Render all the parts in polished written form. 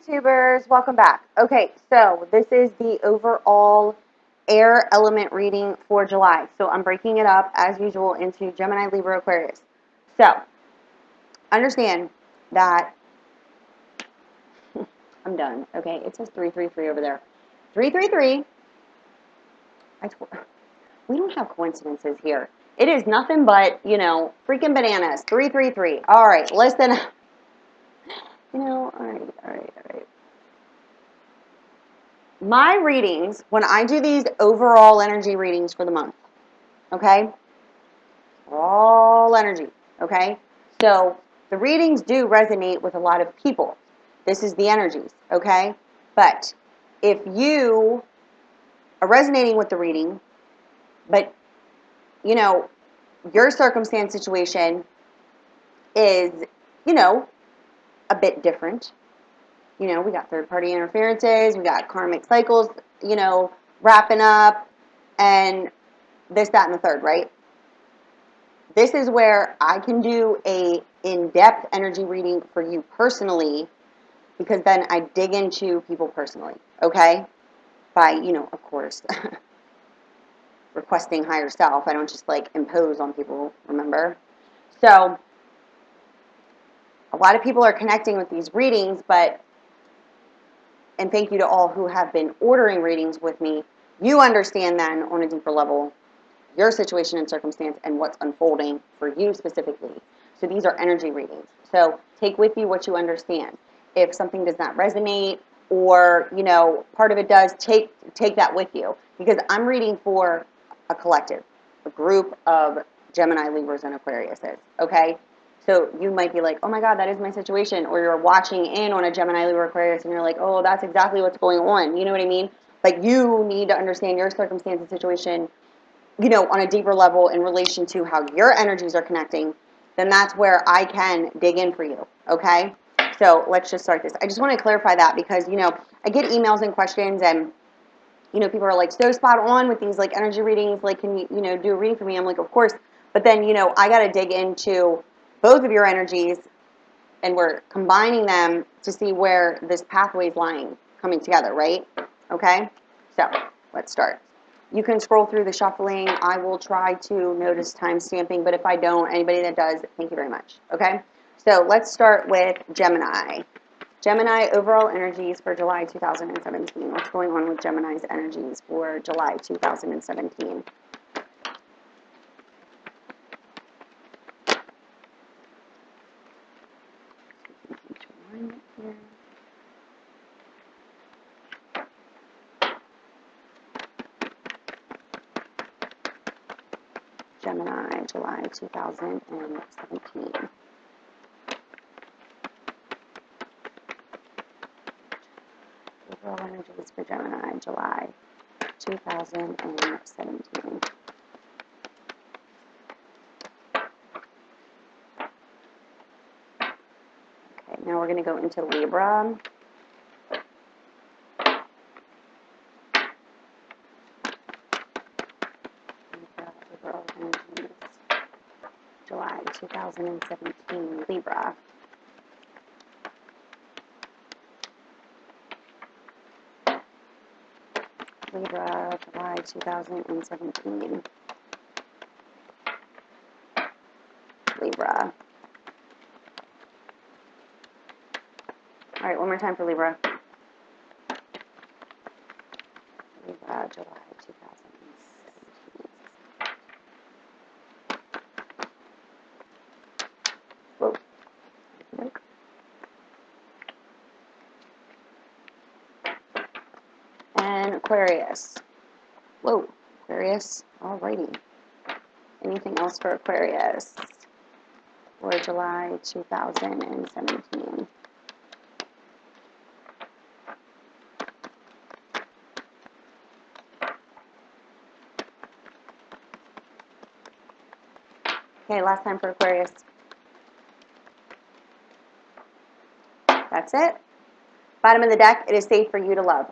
YouTubers, welcome back. Okay, so this is the overall air element reading for July. So I'm breaking it up as usual into Gemini, Libra, Aquarius. So understand that I'm done. Okay, it says 333 over there. 333. We don't have coincidences here. It is nothing but, freaking bananas. 333. All right, listen. All right. My readings, when I do these overall energy readings for the month, okay? All energy, okay? So the readings do resonate with a lot of people. This is the energies, okay? But if you are resonating with the reading, but, your circumstance situation is, a bit different. We got third-party interferences, we got karmic cycles, wrapping up, and this, that, and the third, right? This is where I can do a in-depth energy reading for you personally, because then I dig into people personally, okay? By, of course, requesting higher self. I don't just, impose on people, remember? So, a lot of people are connecting with these readings, and thank you to all who have been ordering readings with me, you understand then on a deeper level your situation and circumstance and what's unfolding for you specifically. So these are energy readings. So take with you what you understand. If something does not resonate or, part of it does, take that with you. Because I'm reading for a collective, a group of Gemini, Libras, and Aquariuses, okay? So you might be like, oh my God, that is my situation. Or you're watching in on a Gemini, Libra, Aquarius, and you're like, oh, that's exactly what's going on. You know what I mean? But you need to understand your circumstance and situation, on a deeper level in relation to how your energies are connecting. Then that's where I can dig in for you, okay? So let's just start this. I just want to clarify that because, I get emails and questions and, people are like, so spot on with these, energy readings. Can you, do a reading for me? I'm like, of course. But then, I got to dig into both of your energies and we're combining them to see where this pathway is lying, coming together, right? Okay? So let's start. You can scroll through the shuffling. I will try to notice time stamping, but if I don't, anybody that does, thank you very much. Okay? So let's start with Gemini. Gemini overall energies for July 2017. What's going on with Gemini's energies for July 2017? Gemini, July 2017. Overall energies for Gemini, July 2017. Okay, now we're going to go into Libra. Overall energies, July 2017, Libra. Libra, July 2017. Libra. All right, one more time for Libra. Libra, July 2017. Whoa. Nope. And Aquarius. Whoa, Aquarius. Alrighty. Anything else for Aquarius for July 2017? Okay, last time for Aquarius. That's it. Bottom of the deck, it is safe for you to love.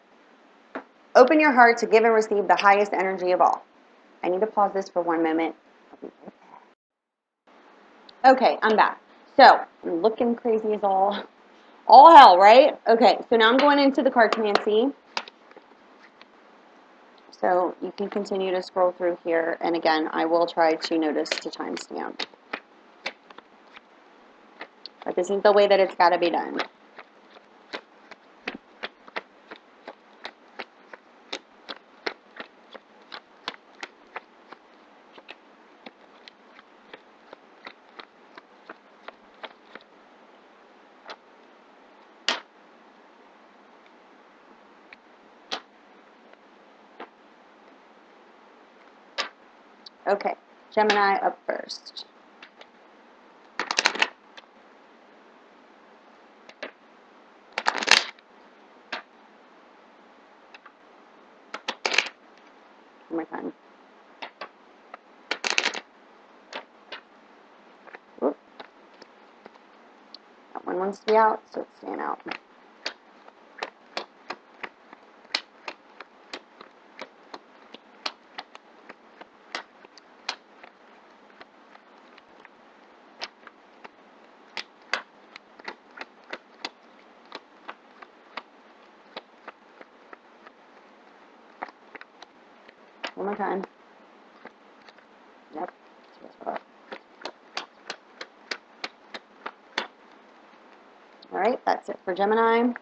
Open your heart to give and receive the highest energy of all. I need to pause this for one moment. I'll be right back. Okay, I'm back. So, I'm looking crazy as all All hell, right? Okay, so now I'm going into the cards, Nancy. So you can continue to scroll through here, and again, I will try to notice to timestamp. But this is the way that it's got to be done. Okay, Gemini up first. One more time. Oop. That one wants to be out, so it's staying out. One more time. Yep. All right, that's it for Gemini.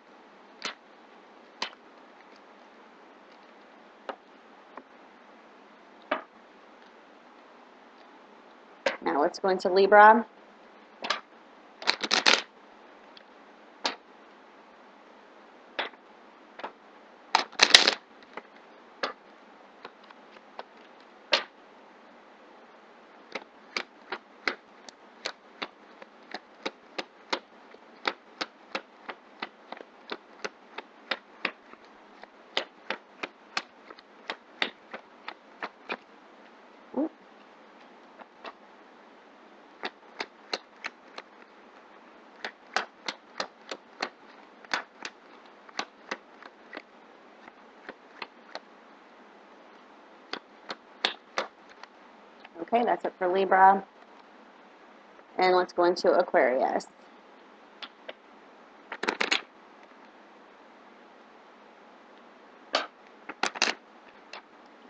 Now let's go into Libra. Okay, that's it for Libra. And let's go into Aquarius.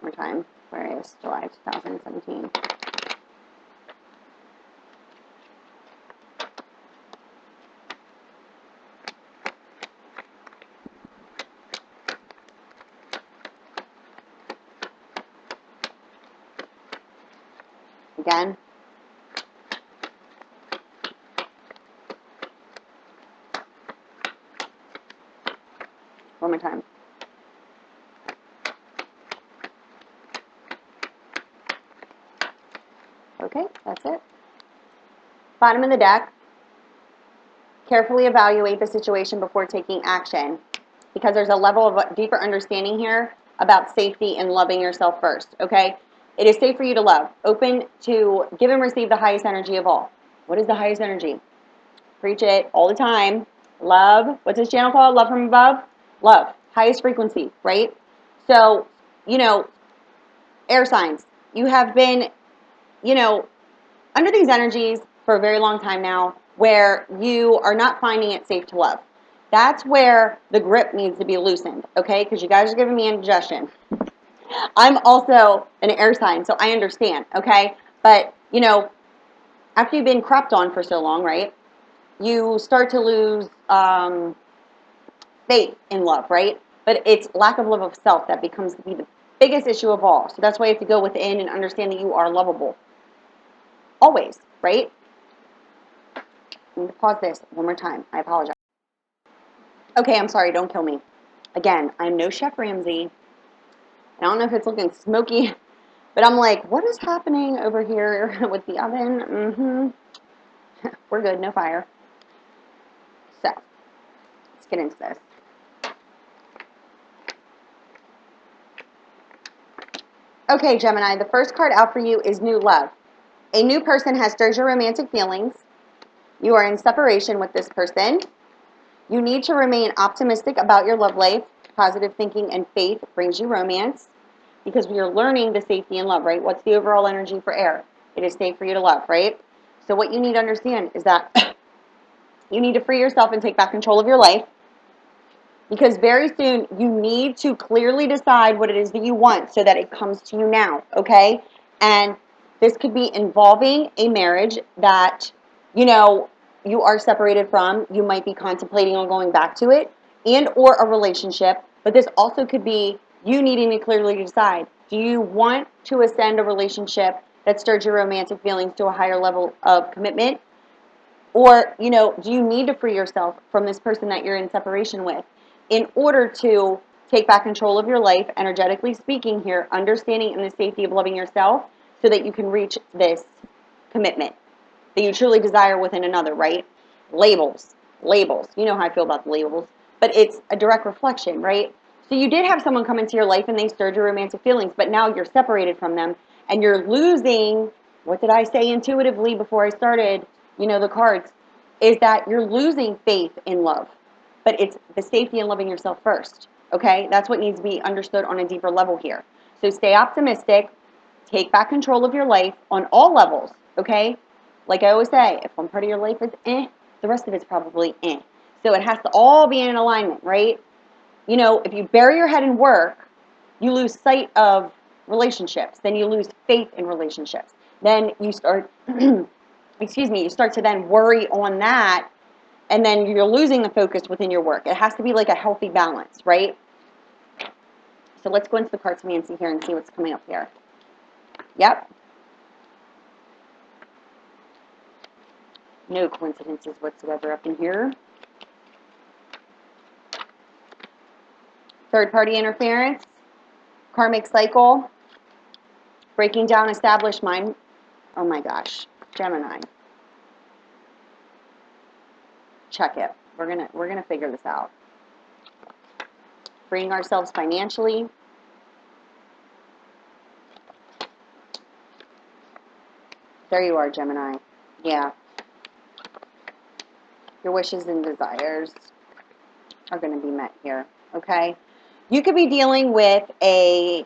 One more time. Aquarius, July 2017. Again. One more time. Okay, that's it. Bottom of the deck. Carefully evaluate the situation before taking action, because there's a level of deeper understanding here about safety and loving yourself first, okay? It is safe for you to love. Open to give and receive the highest energy of all. What is the highest energy? Preach it all the time. Love. What's this channel called? Love from above? Love. Highest frequency, right? So, air signs. You have been, under these energies for a very long time now where you are not finding it safe to love. That's where the grip needs to be loosened, okay? Because you guys are giving me indigestion. I'm also an air sign, so I understand, okay? But, after you've been crapped on for so long, right, you start to lose faith in love, right? But it's lack of love of self that becomes to be the biggest issue of all. So that's why you have to go within and understand that you are lovable. Always, right? I need to pause this one more time. I apologize. Okay, I'm sorry. Don't kill me. Again, I'm no Chef Ramsay. I don't know if it's looking smoky, but I'm like, what is happening over here with the oven? We're good. No fire. So, let's get into this. Okay, Gemini, the first card out for you is New Love. A new person has stirred your romantic feelings. You are in separation with this person. You need to remain optimistic about your love life. Positive thinking and faith brings you romance, because we are learning the safety and love, right? What's the overall energy for air? It is safe for you to love, right? So what you need to understand is that You need to free yourself and take back control of your life, because very soon you need to clearly decide what it is that you want so that it comes to you now, okay? And this could be involving a marriage that, you are separated from. You might be contemplating on going back to it, and or a relationship. But this also could be you needing to clearly decide, do you want to ascend a relationship that stirs your romantic feelings to a higher level of commitment? Or, do you need to free yourself from this person that you're in separation with in order to take back control of your life, energetically speaking here, understanding in the safety of loving yourself so that you can reach this commitment that you truly desire within another, right? Labels. Labels. You know how I feel about the labels. But it's a direct reflection, right? So you did have someone come into your life and they stirred your romantic feelings, but now you're separated from them and you're losing, what did I say intuitively before I started, the cards, is that you're losing faith in love. But it's the safety in loving yourself first, okay? That's what needs to be understood on a deeper level here. So stay optimistic, take back control of your life on all levels, okay? Like I always say, if one part of your life is the rest of it's probably So it has to all be in alignment, right? If you bury your head in work, you lose sight of relationships. Then you lose faith in relationships. Then you start, you start to then worry on that, and then you're losing the focus within your work. It has to be like a healthy balance, right? So let's go into the cards for me and see what's coming up here. Yep. No coincidences whatsoever up in here. Third-party interference, karmic cycle, breaking down established mind. Oh my gosh, Gemini. Check it. We're gonna figure this out. Freeing ourselves financially. There you are, Gemini. Yeah. Your wishes and desires are going to be met here, okay? You could be dealing with a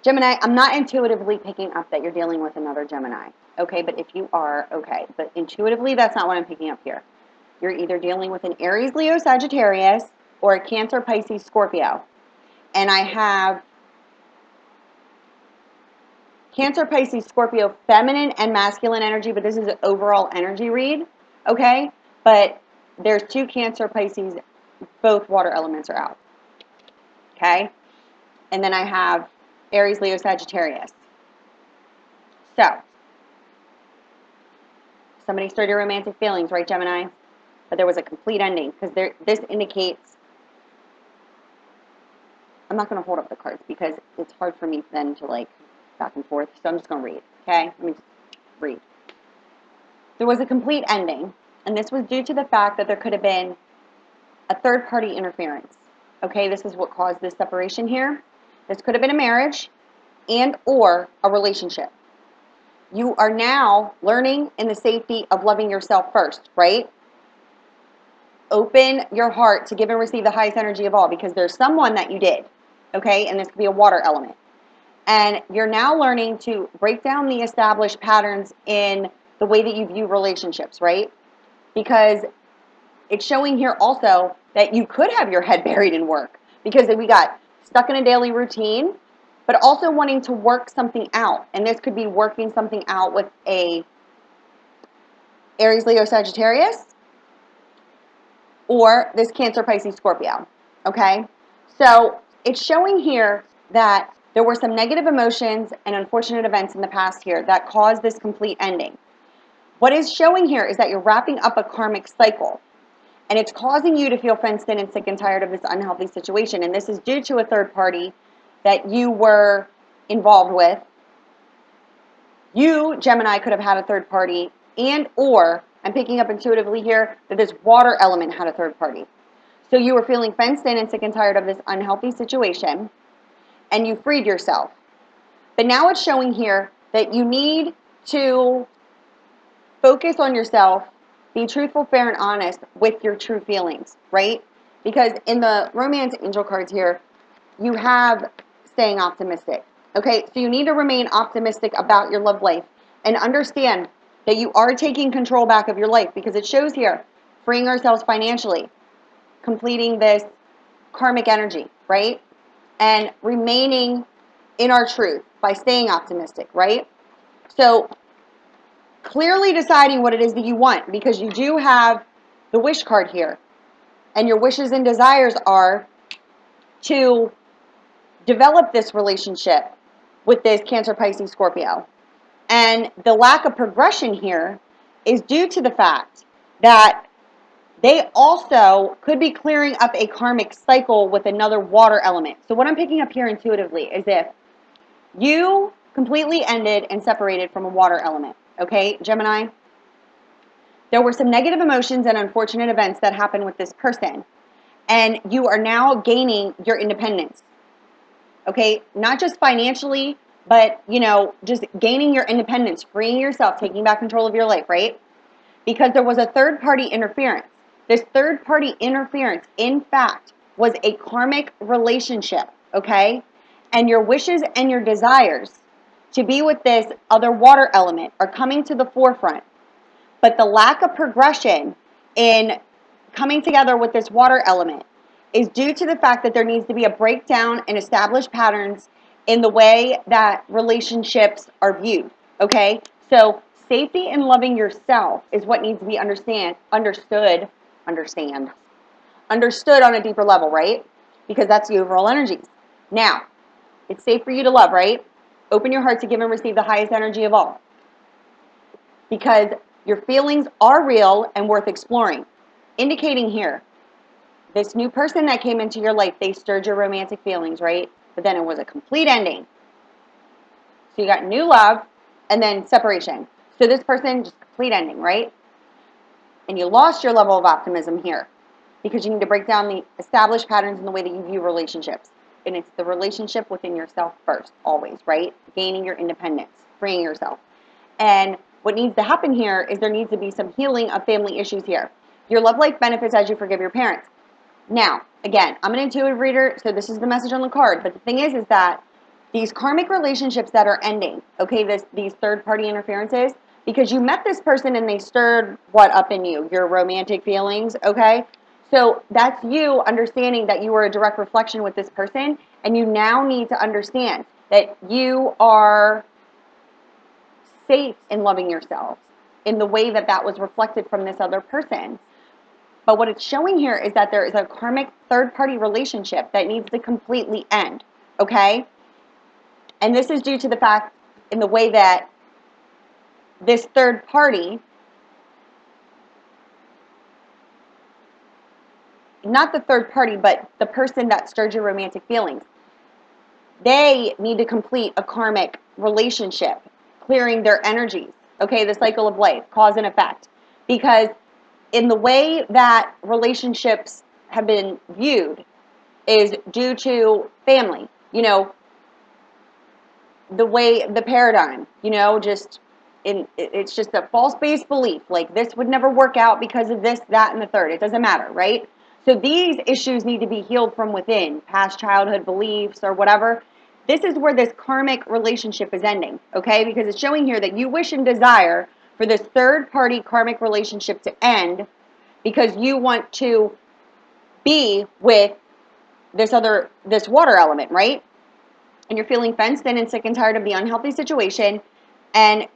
Gemini. I'm not intuitively picking up that you're dealing with another Gemini, okay? But if you are, okay. But intuitively, that's not what I'm picking up here. You're either dealing with an Aries, Leo, Sagittarius, or a Cancer, Pisces, Scorpio. And I have Cancer, Pisces, Scorpio, feminine and masculine energy, but this is an overall energy read, okay? But there's two Cancer, Pisces, both water elements are out, okay? And then I have Aries, Leo, Sagittarius. So, somebody stirred your romantic feelings, right, Gemini? But there was a complete ending, because this indicates, I'm not going to hold up the cards because it's hard for me then to back and forth, so I'm just going to read, okay? Let me just read. There was a complete ending, and this was due to the fact that there could have been a third-party interference, okay? This is what caused this separation here. This could have been a marriage and or a relationship. You are now learning in the safety of loving yourself first, right? Open your heart to give and receive the highest energy of all, because there's someone that you did, okay? And this could be a water element. And you're now learning to break down the established patterns in the way that you view relationships, right? Because it's showing here also that you could have your head buried in work, because we got stuck in a daily routine, but also wanting to work something out. And this could be working something out with a Aries, Leo, Sagittarius, or this Cancer, Pisces, Scorpio, okay? So it's showing here that there were some negative emotions and unfortunate events in the past here that caused this complete ending. What is showing here is that you're wrapping up a karmic cycle, and it's causing you to feel fenced in and sick and tired of this unhealthy situation, and this is due to a third party that you were involved with. You, Gemini, could have had a third party, and or, I'm picking up intuitively here, that this water element had a third party. So you were feeling fenced in and sick and tired of this unhealthy situation, and you freed yourself. But now it's showing here that you need to focus on yourself, be truthful, fair, and honest with your true feelings, right? Because in the romance angel cards here, you have staying optimistic. Okay, so you need to remain optimistic about your love life and understand that you are taking control back of your life, because it shows here, freeing ourselves financially, completing this karmic energy, right? And remaining in our truth by staying optimistic, right? So clearly deciding what it is that you want, because you do have the wish card here. And your wishes and desires are to develop this relationship with this Cancer, Pisces, Scorpio. And the lack of progression here is due to the fact that they also could be clearing up a karmic cycle with another water element. So what I'm picking up here intuitively is if you completely ended and separated from a water element, okay, Gemini? There were some negative emotions and unfortunate events that happened with this person, and you are now gaining your independence, okay? Not just financially, but, just gaining your independence, freeing yourself, taking back control of your life, right? Because there was a third-party interference. This third-party interference, in fact, was a karmic relationship, okay? And your wishes and your desires to be with this other water element are coming to the forefront. But the lack of progression in coming together with this water element is due to the fact that there needs to be a breakdown in established patterns in the way that relationships are viewed, okay? So safety and loving yourself is what needs to be understood on a deeper level, right? Because that's the overall energies. Now, it's safe for you to love, right? Open your heart to give and receive the highest energy of all. Because your feelings are real and worth exploring. Indicating here, this new person that came into your life, they stirred your romantic feelings, right? But then it was a complete ending. So you got new love and then separation. So this person, just complete ending, right? And you lost your level of optimism here because you need to break down the established patterns in the way that you view relationships. And it's the relationship within yourself first, always, right? Gaining your independence, freeing yourself. And what needs to happen here is there needs to be some healing of family issues here. Your love life benefits as you forgive your parents. Now, again, I'm an intuitive reader, so this is the message on the card. But the thing is that these karmic relationships that are ending, okay, these third-party interferences, because you met this person and they stirred what up in you? Your romantic feelings, okay? So that's you understanding that you were a direct reflection with this person, and you now need to understand that you are safe in loving yourself in the way that that was reflected from this other person. But what it's showing here is that there is a karmic third-party relationship that needs to completely end, okay? And this is due to the fact in the way that this third party, not the third party, but the person that stirred your romantic feelings, they need to complete a karmic relationship, clearing their energies, okay? The cycle of life, cause and effect. Because in the way that relationships have been viewed is due to family, the paradigm, it's just a false-based belief, like this would never work out because of this, that, and the third. It doesn't matter, right? So these issues need to be healed from within, past childhood beliefs or whatever. This is where this karmic relationship is ending, okay? Because it's showing here that you wish and desire for this third-party karmic relationship to end because you want to be with this water element, right? And you're feeling fenced in and sick and tired of the unhealthy situation, and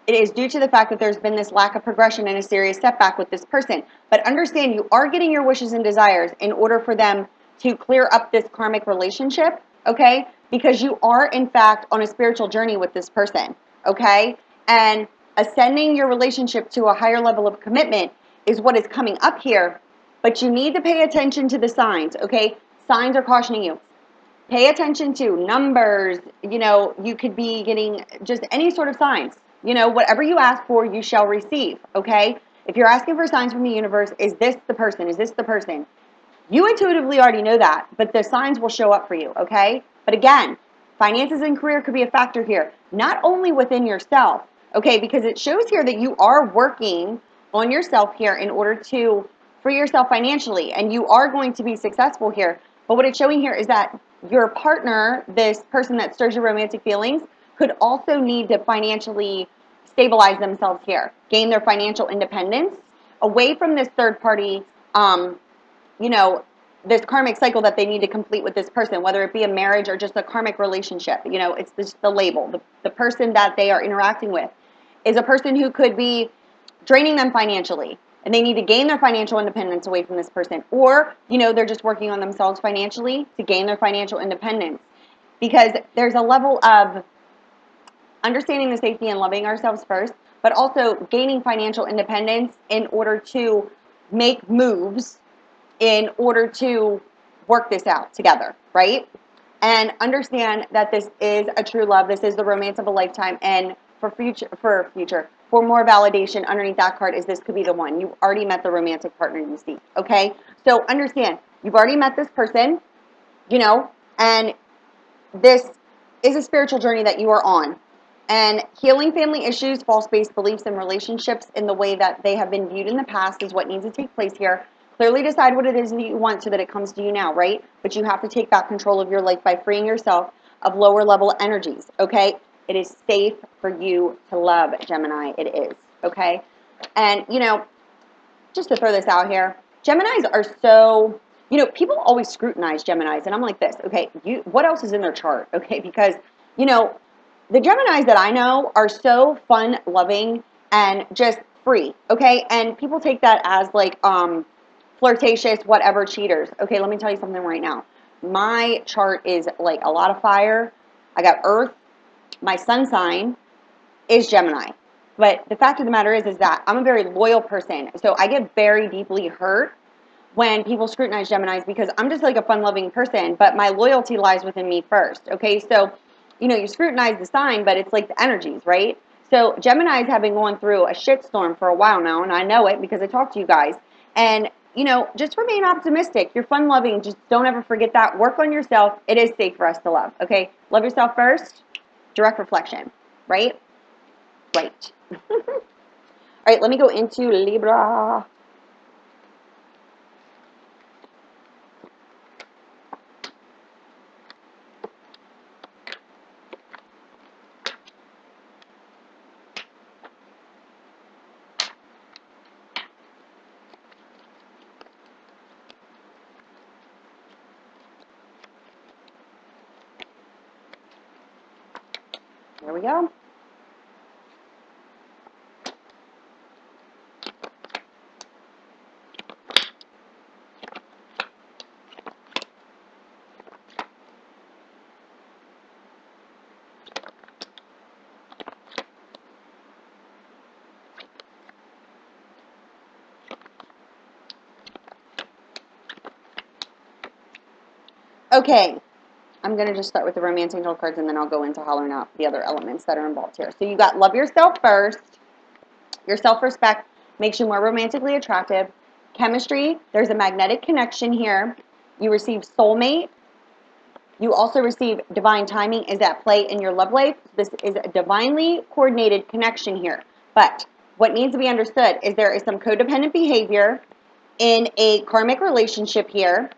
it is due to the fact that there's been this lack of progression and a serious setback with this person. But understand, you are getting your wishes and desires in order for them to clear up this karmic relationship, okay? Because you are, in fact, on a spiritual journey with this person, okay? And ascending your relationship to a higher level of commitment is what is coming up here. But you need to pay attention to the signs, okay? Signs are cautioning you. Pay attention to numbers. You could be getting just any sort of signs. Whatever you ask for, you shall receive, okay? If you're asking for signs from the universe, is this the person? Is this the person? You intuitively already know that, but the signs will show up for you, okay? But again, finances and career could be a factor here, not only within yourself, okay? Because it shows here that you are working on yourself here in order to free yourself financially, and you are going to be successful here. But what it's showing here is that your partner, this person that stirs your romantic feelings, could also need to financially stabilize themselves here, gain their financial independence away from this third party, you know, this karmic cycle that they need to complete with this person, whether it be a marriage or just a karmic relationship. You know, it's just the label. The person that they are interacting with is a person who could be draining them financially, and they need to gain their financial independence away from this person. Or, you know, they're just working on themselves financially to gain their financial independence. Because there's a level of understanding the safety and loving ourselves first, but also gaining financial independence in order to make moves in order to work this out together, right? And understand that this is a true love. This is the romance of a lifetime. And for more validation underneath that card is this could be the one. You've already met the romantic partner you seek, okay? So understand, you've already met this person, you know, and this is a spiritual journey that you are on. And healing family issues, false-based beliefs, and relationships in the way that they have been viewed in the past is what needs to take place here. Clearly decide what it is that you want so that it comes to you now, right? But you have to take back control of your life by freeing yourself of lower level energies, okay? It is safe for you to love, Gemini. It is, okay? And, you know, just to throw this out here, Geminis are so, you know, people always scrutinize Geminis, and I'm like this, okay, what else is in their chart, okay? Because, you know, the Geminis that I know are so fun, loving, and just free, okay? And people take that as like flirtatious, whatever, cheaters. Okay, let me tell you something right now. My chart is like a lot of fire. I got Earth. My sun sign is Gemini. But the fact of the matter is that I'm a very loyal person. So I get very deeply hurt when people scrutinize Geminis because I'm just like a fun-loving person, but my loyalty lies within me first, okay? So, you know, you scrutinize the sign, but it's like the energies, right? So Geminis have been going through a shitstorm for a while now, and I know it because I talk to you guys. And, you know, just remain optimistic. You're fun-loving. Just don't ever forget that. Work on yourself. It is safe for us to love, okay? Love yourself first. Direct reflection, right? Right. All right, let me go into Libra. There we go. Okay, I'm going to just start with the romance angel cards and then I'll go into hollering out the other elements that are involved here. So you got love yourself first. Your self-respect makes you more romantically attractive. Chemistry, there's a magnetic connection here. You receive soulmate. You also receive divine timing is at play in your love life. This is a divinely coordinated connection here. But what needs to be understood is there is some codependent behavior in a karmic relationship here.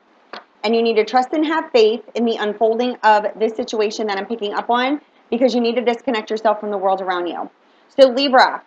And you need to trust and have faith in the unfolding of this situation that I'm picking up on because you need to disconnect yourself from the world around you. So Libra,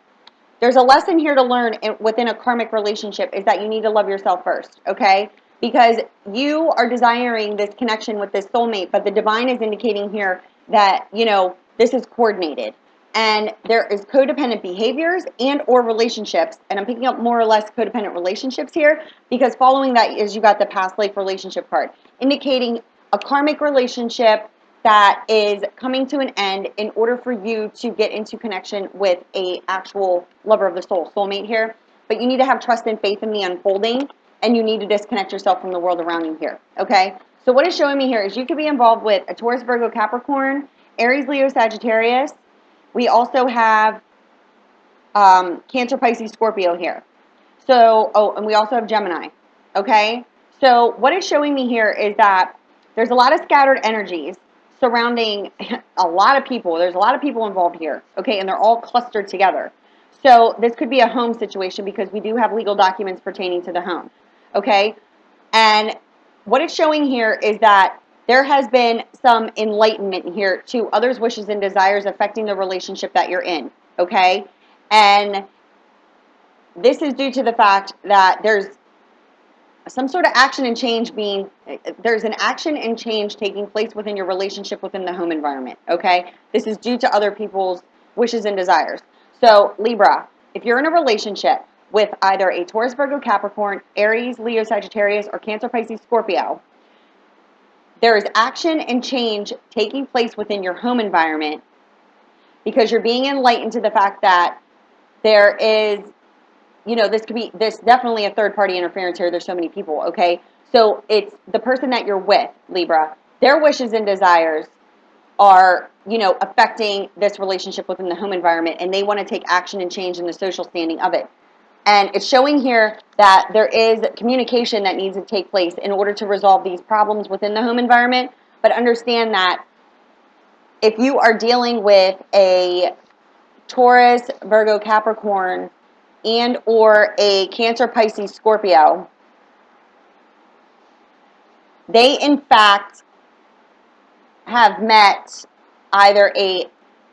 there's a lesson here to learn within a karmic relationship is that you need to love yourself first, okay? Because you are desiring this connection with this soulmate, but the divine is indicating here that, you know, this is coordinated. And there is codependent behaviors and or relationships, and I'm picking up more or less codependent relationships here because following that is you got the past life relationship card, indicating a karmic relationship that is coming to an end in order for you to get into connection with a actual lover of the soul, soulmate here. But you need to have trust and faith in the unfolding, and you need to disconnect yourself from the world around you here, okay? So what it's showing me here is you could be involved with a Taurus, Virgo, Capricorn, Aries, Leo, Sagittarius. We also have Cancer, Pisces, Scorpio here. So, oh, and we also have Gemini, okay? So what it's showing me here is that there's a lot of scattered energies surrounding a lot of people. There's a lot of people involved here, okay? And they're all clustered together. So this could be a home situation because we do have legal documents pertaining to the home, okay? And what it's showing here is that there has been some enlightenment here to others' wishes and desires affecting the relationship that you're in, okay? And this is due to the fact that there's some sort of action and change there's an action and change taking place within your relationship within the home environment, okay? This is due to other people's wishes and desires. So, Libra, if you're in a relationship with either a Taurus, Virgo, Capricorn, Aries, Leo, Sagittarius, or Cancer, Pisces, Scorpio, there is action and change taking place within your home environment because you're being enlightened to the fact that there is, this definitely a third-party interference here. There's so many people, okay? So it's the person that you're with, Libra. Their wishes and desires are, affecting this relationship within the home environment, and they want to take action and change in the social standing of it. And it's showing here that there is communication that needs to take place in order to resolve these problems within the home environment. But understand that if you are dealing with a Taurus, Virgo, Capricorn, and or a Cancer, Pisces, Scorpio, they in fact have met either a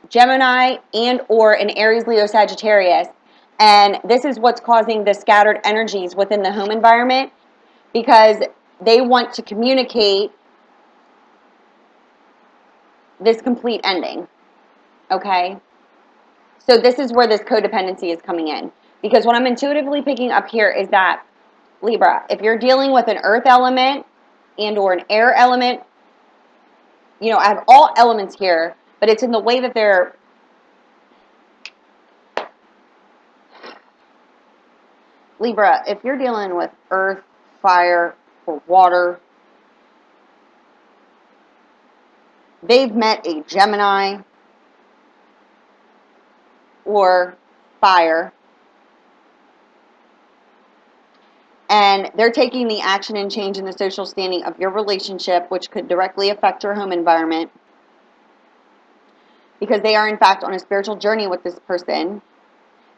Gemini and or an Aries, Leo, Sagittarius, and this is what's causing the scattered energies within the home environment because they want to communicate this complete ending, okay? So this is where this codependency is coming in because what I'm intuitively picking up here is that, Libra, if you're dealing with an earth element and or an air element, I have all elements here, but it's in the way that they're, Libra, if you're dealing with earth, fire, or water, they've met a Gemini or fire, and they're taking the action and change in the social standing of your relationship, which could directly affect your home environment, because they are, in fact, on a spiritual journey with this person,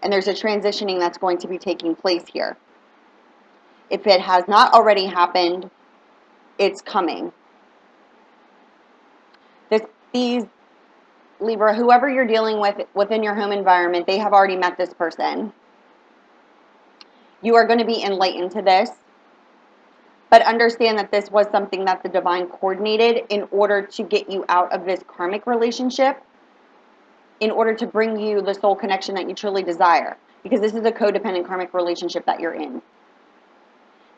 and there's a transitioning that's going to be taking place here. If it has not already happened, it's coming. These, Libra, whoever you're dealing with within your home environment, they have already met this person. You are going to be enlightened to this, but understand that this was something that the divine coordinated in order to get you out of this karmic relationship, in order to bring you the soul connection that you truly desire, because this is a codependent karmic relationship that you're in.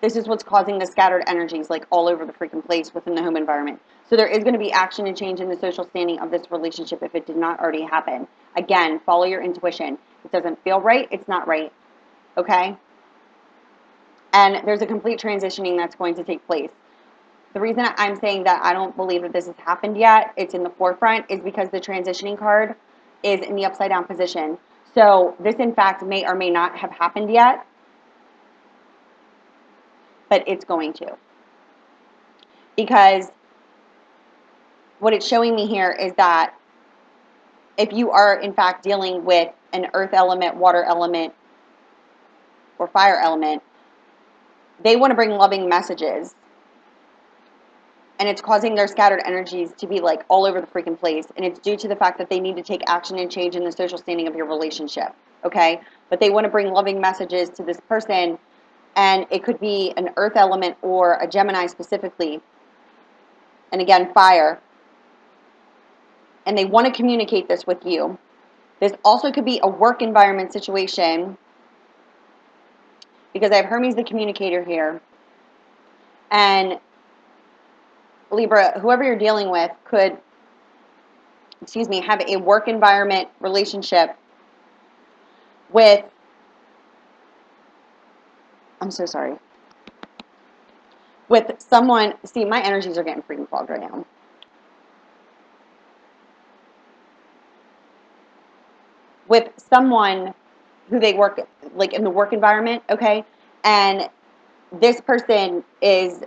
This is what's causing the scattered energies like all over the freaking place within the home environment. So there is going to be action and change in the social standing of this relationship if it did not already happen. Again, follow your intuition. If it doesn't feel right, it's not right. Okay? And there's a complete transitioning that's going to take place. The reason I'm saying that I don't believe that this has happened yet, it's in the forefront, is because the transitioning card is in the upside down position. So this, in fact, may or may not have happened yet, but it's going to. Because what it's showing me here is that if you are, in fact, dealing with an earth element, water element, or fire element, they want to bring loving messages. And it's causing their scattered energies to be like all over the freaking place. And it's due to the fact that they need to take action and change in the social standing of your relationship. Okay? But they want to bring loving messages to this person. And it could be an earth element or a Gemini specifically. And again, fire. And they want to communicate this with you. This also could be a work environment situation, because I have Hermes the communicator here. And Libra, whoever you're dealing with could, have a work environment relationship with, I'm so sorry, with someone, see, my energies are getting freaking clogged right now. With someone who they work, like in the work environment, okay? And this person is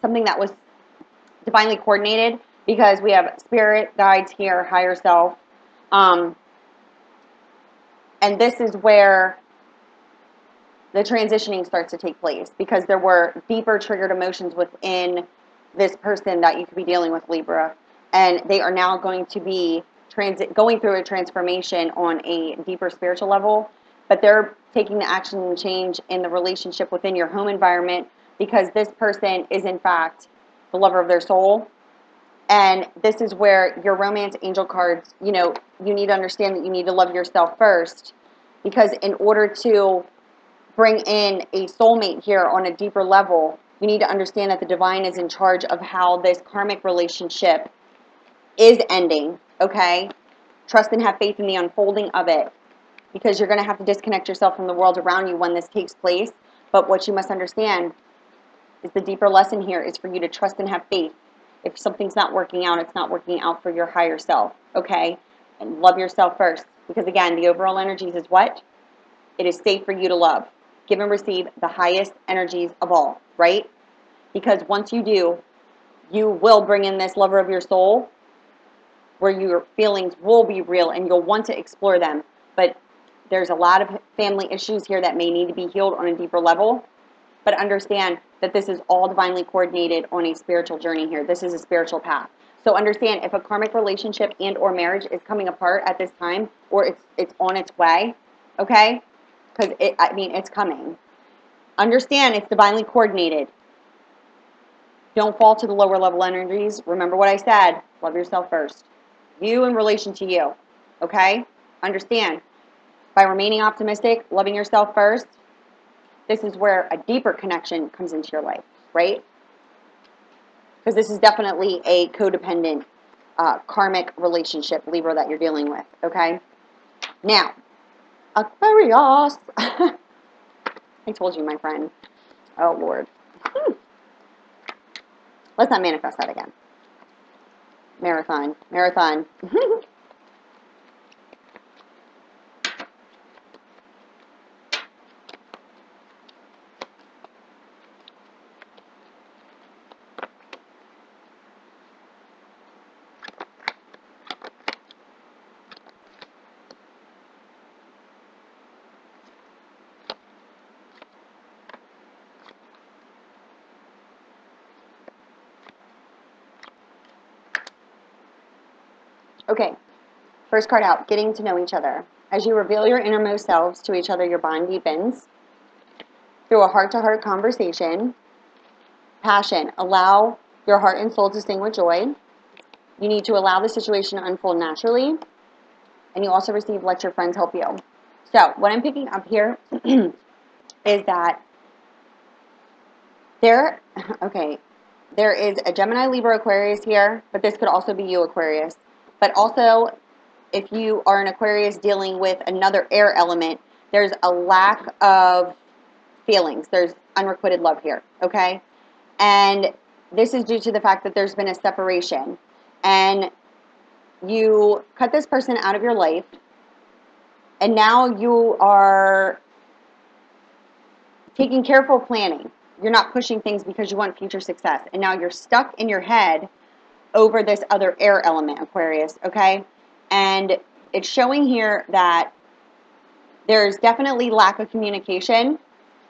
something that was divinely coordinated, because we have spirit guides here, higher self. And this is where the transitioning starts to take place, because there were deeper triggered emotions within this person that you could be dealing with, Libra. And they are now going to be going through a transformation on a deeper spiritual level, but they're taking the action and change in the relationship within your home environment because this person is, in fact, the lover of their soul. And this is where your romance angel cards, you need to understand that you need to love yourself first, because in order to bring in a soulmate here on a deeper level, you need to understand that the divine is in charge of how this karmic relationship is ending, okay? Trust and have faith in the unfolding of it, because you're going to have to disconnect yourself from the world around you when this takes place. But what you must understand is the deeper lesson here is for you to trust and have faith. If something's not working out, it's not working out for your higher self, okay? And love yourself first, because again, the overall energies is what? It is safe for you to love. Give and receive the highest energies of all, right? Because once you do, you will bring in this lover of your soul where your feelings will be real and you'll want to explore them. But there's a lot of family issues here that may need to be healed on a deeper level. But understand that this is all divinely coordinated on a spiritual journey here. This is a spiritual path. So understand, if a karmic relationship and or marriage is coming apart at this time, or it's on its way, okay? Because it's coming. Understand it's divinely coordinated. Don't fall to the lower level energies. Remember what I said. Love yourself first. You in relation to you, okay? Understand, by remaining optimistic, loving yourself first, this is where a deeper connection comes into your life, right? Because this is definitely a codependent, karmic relationship, Libra, that you're dealing with, okay? Now, Aquarius. I told you, my friend. Oh, Lord. Let's not manifest that again. Marathon. Okay, first card out, getting to know each other. As you reveal your innermost selves to each other, your bond deepens. Through a heart-to-heart conversation. Passion, allow your heart and soul to sing with joy. You need to allow the situation to unfold naturally. And you also receive, let your friends help you. So, what I'm picking up here is that there is a Gemini, Libra, Aquarius here, but this could also be you, Aquarius. But also, if you are an Aquarius dealing with another air element, there's a lack of feelings. There's unrequited love here, okay? And this is due to the fact that there's been a separation. And you cut this person out of your life, and now you are taking careful planning. You're not pushing things because you want future success. And now you're stuck in your head over this other air element, Aquarius, okay? And it's showing here that there's definitely lack of communication,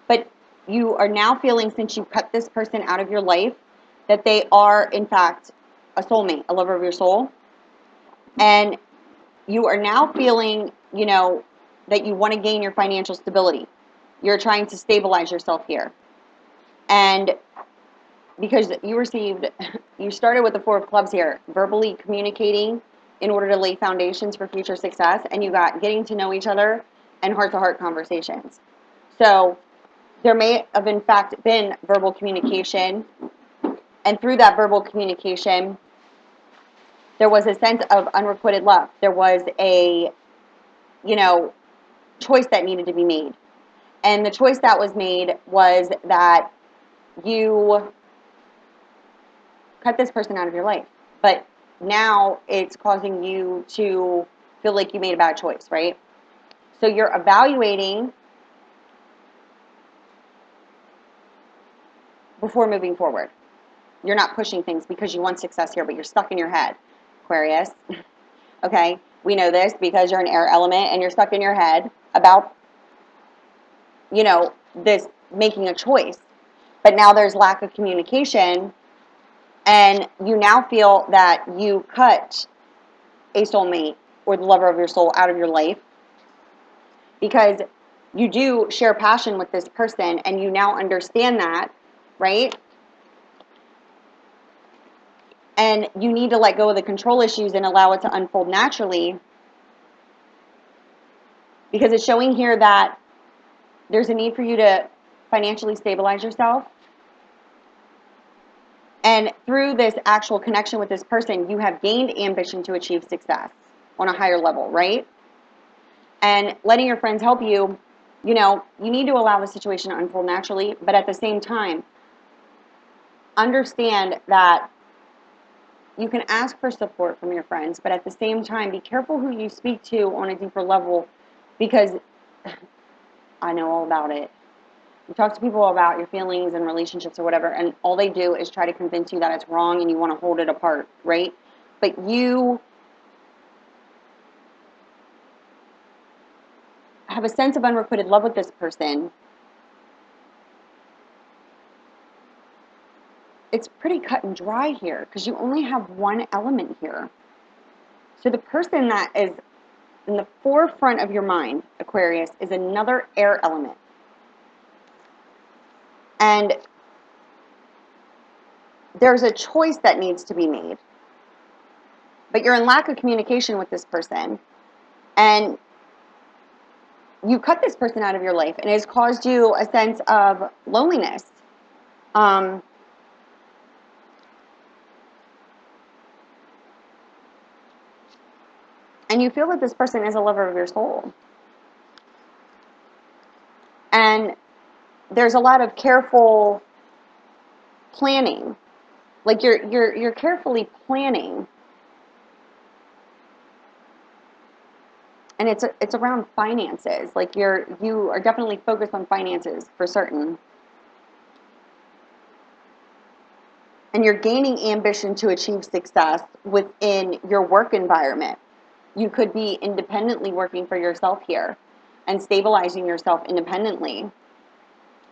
but you are now feeling, since you cut this person out of your life, that they are, in fact, a soulmate, a lover of your soul. And you are now feeling, that you want to gain your financial stability. You're trying to stabilize yourself here. And because you started with the Four of Clubs here, verbally communicating in order to lay foundations for future success, and you got getting to know each other and heart-to-heart conversations. So there may have, in fact, been verbal communication, and through that verbal communication, there was a sense of unrequited love. There was a, choice that needed to be made. And the choice that was made was that you cut this person out of your life. But now it's causing you to feel like you made a bad choice, right? So you're evaluating before moving forward. You're not pushing things because you want success here, but you're stuck in your head, Aquarius. Okay? We know this because you're an air element and you're stuck in your head about, this making a choice. But now there's lack of communication, and you now feel that you cut a soulmate or the lover of your soul out of your life, because you do share passion with this person and you now understand that, right? And you need to let go of the control issues and allow it to unfold naturally, because it's showing here that there's a need for you to financially stabilize yourself. And through this actual connection with this person, you have gained ambition to achieve success on a higher level, right? And letting your friends help you, you need to allow the situation to unfold naturally, but at the same time, understand that you can ask for support from your friends, but at the same time, be careful who you speak to on a deeper level, because I know all about it. You talk to people about your feelings and relationships or whatever, and all they do is try to convince you that it's wrong and you want to hold it apart, right? But you have a sense of unrequited love with this person. It's pretty cut and dry here because you only have one element here. So the person that is in the forefront of your mind, Aquarius, is another air element. And there's a choice that needs to be made. But you're in lack of communication with this person. And you cut this person out of your life, and it has caused you a sense of loneliness. And you feel that this person is a lover of your soul. And there's a lot of careful planning. Like you're carefully planning. And it's around finances. Like you are definitely focused on finances for certain. And you're gaining ambition to achieve success within your work environment. You could be independently working for yourself here and stabilizing yourself independently.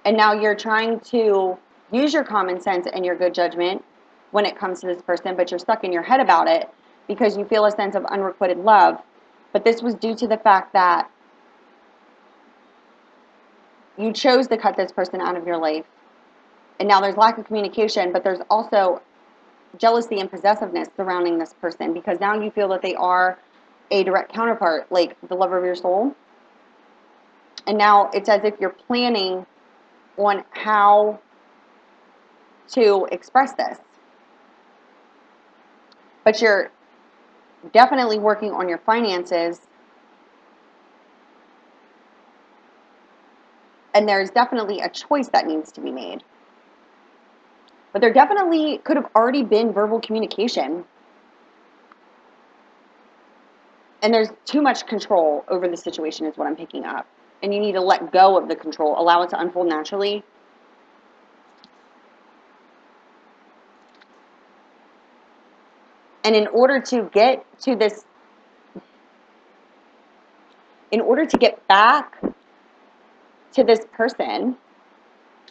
And now you're trying to use your common sense and your good judgment when it comes to this person, but you're stuck in your head about it because you feel a sense of unrequited love. But this was due to the fact that you chose to cut this person out of your life. And now there's lack of communication, but there's also jealousy and possessiveness surrounding this person, because now you feel that they are a direct counterpart, like the lover of your soul. And now it's as if you're planning on how to express this. But you're definitely working on your finances. And there's definitely a choice that needs to be made. But there definitely could have already been verbal communication. And there's too much control over the situation is what I'm picking up. And you need to let go of the control. Allow it to unfold naturally. And in order to get to this, in order to get back to this person,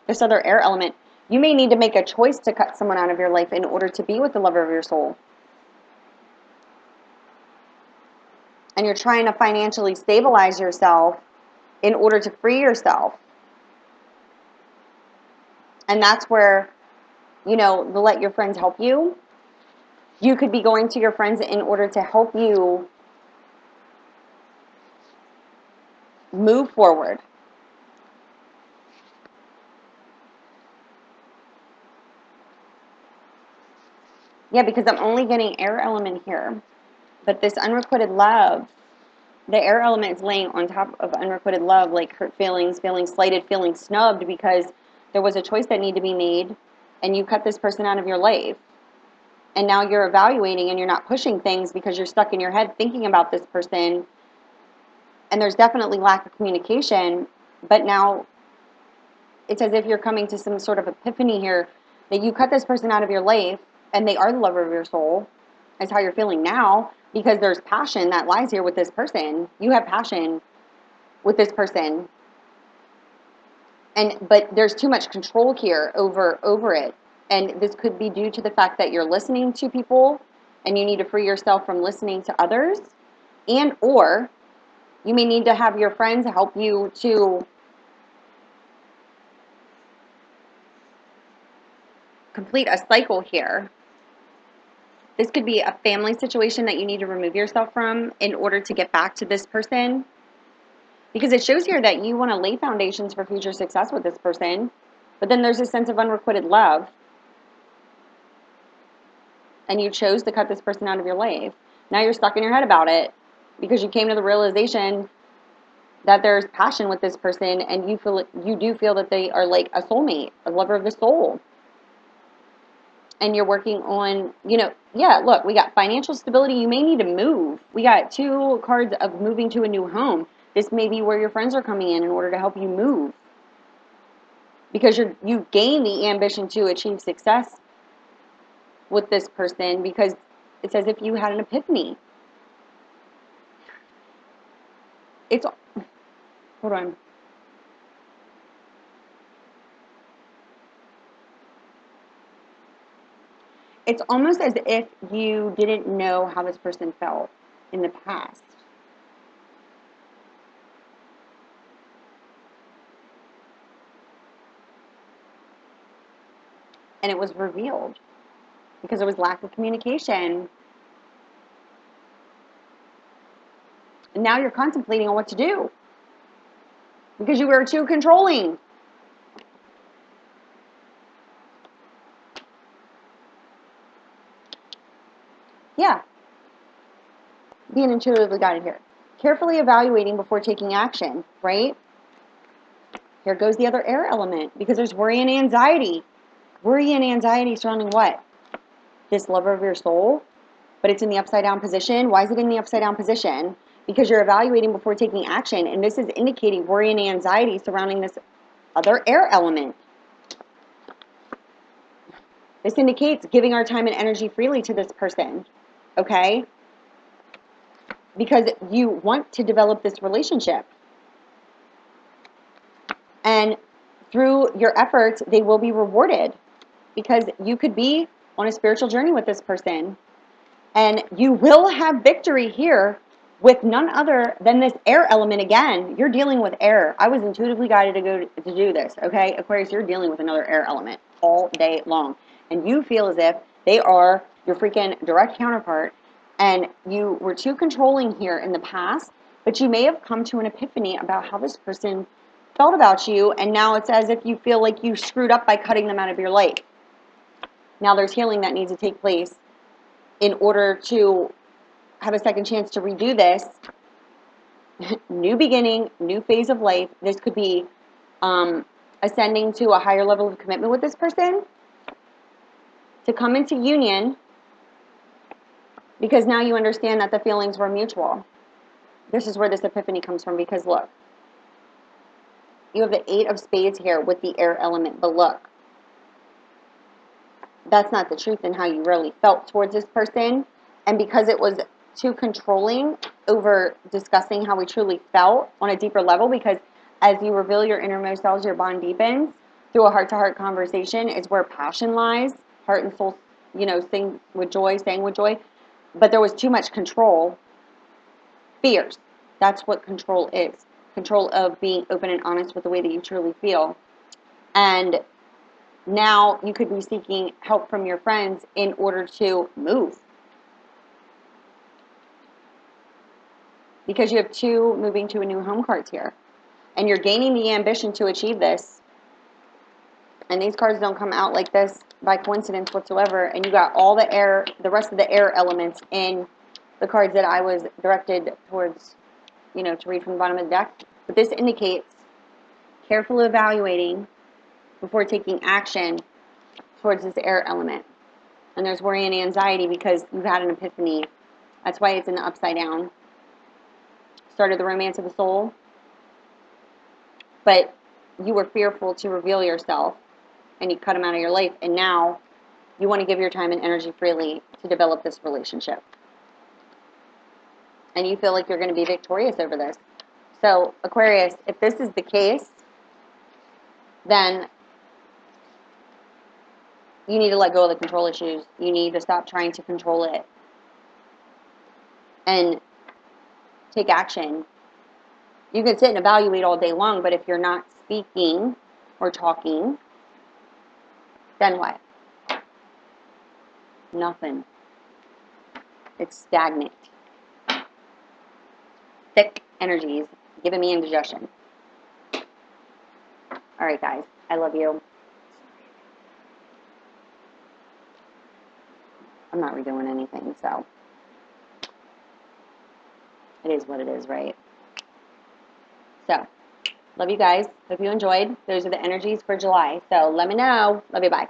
this other air element, you may need to make a choice to cut someone out of your life in order to be with the lover of your soul. And you're trying to financially stabilize yourself in order to free yourself. And that's where, to let your friends help you. You could be going to your friends in order to help you move forward. Yeah, because I'm only getting air element here. But this unrequited love, the air element is laying on top of unrequited love, like hurt feelings, feeling slighted, feeling snubbed because there was a choice that needed to be made and you cut this person out of your life. And now you're evaluating and you're not pushing things because you're stuck in your head thinking about this person. And there's definitely lack of communication. But now it's as if you're coming to some sort of epiphany here that you cut this person out of your life and they are the lover of your soul, is how you're feeling now, because there's passion that lies here with this person. You have passion with this person. But there's too much control here over it. And this could be due to the fact that you're listening to people and you need to free yourself from listening to others, and or you may need to have your friends help you to complete a cycle here. This could be a family situation that you need to remove yourself from in order to get back to this person. Because it shows here that you want to lay foundations for future success with this person, but then there's a sense of unrequited love. And you chose to cut this person out of your life. Now you're stuck in your head about it because you came to the realization that there's passion with this person, and you do feel that they are like a soulmate, a lover of the soul. And you're working on, yeah, look, we got financial stability. You may need to move. We got 2 cards of moving to a new home. This may be where your friends are coming in order to help you move. Because you gain the ambition to achieve success with this person, because it's as if you had an epiphany. Hold on. It's almost as if you didn't know how this person felt in the past. And it was revealed because there was lack of communication. And now you're contemplating on what to do because you were too controlling. Yeah. Being intuitively guided here. Carefully evaluating before taking action, right? Here goes the other air element, because there's worry and anxiety. Worry and anxiety surrounding what? This lover of your soul, but it's in the upside down position. Why is it in the upside down position? Because you're evaluating before taking action, and this is indicating worry and anxiety surrounding this other air element. This indicates giving our time and energy freely to this person, okay? Because you want to develop this relationship. And through your efforts, they will be rewarded, because you could be on a spiritual journey with this person, and you will have victory here with none other than this air element. Again, you're dealing with air. I was intuitively guided to do this, okay? Aquarius, you're dealing with another air element all day long, and you feel as if they are your freaking direct counterpart, and you were too controlling here in the past, but you may have come to an epiphany about how this person felt about you, and now it's as if you feel like you screwed up by cutting them out of your life. Now there's healing that needs to take place in order to have a second chance to redo this. New beginning, new phase of life. This could be ascending to a higher level of commitment with this person, to come into union, because now you understand that the feelings were mutual. This is where this epiphany comes from, because look, you have the 8 of spades here with the air element, but look, that's not the truth in how you really felt towards this person. And because it was too controlling over discussing how we truly felt on a deeper level, because as you reveal your innermost selves, your bond deepens through a heart-to-heart conversation. Is where passion lies. Heart and soul, sing with joy, sang with joy. But there was too much control. Fears. That's what control is. Control of being open and honest with the way that you truly feel. And now you could be seeking help from your friends in order to move. Because you have 2 moving to a new home cards here. And you're gaining the ambition to achieve this. And these cards don't come out like this by coincidence whatsoever. And you got all the rest of the air elements in the cards that I was directed towards, to read from the bottom of the deck. But this indicates careful evaluating before taking action towards this air element. And there's worry and anxiety because you've had an epiphany. That's why it's in the upside down. Started the romance of the soul. But you were fearful to reveal yourself, and you cut them out of your life. And now you want to give your time and energy freely to develop this relationship. And you feel like you're going to be victorious over this. So, Aquarius, if this is the case, then you need to let go of the control issues. You need to stop trying to control it. and take action. You can sit and evaluate all day long, but if you're not speaking or talking, then what? Nothing. It's stagnant. Thick energies giving me indigestion. All right, guys. I love you. I'm not redoing anything, so it is what it is, right? So, love you guys. Hope you enjoyed. Those are the energies for July. So, let me know. Love you. Bye.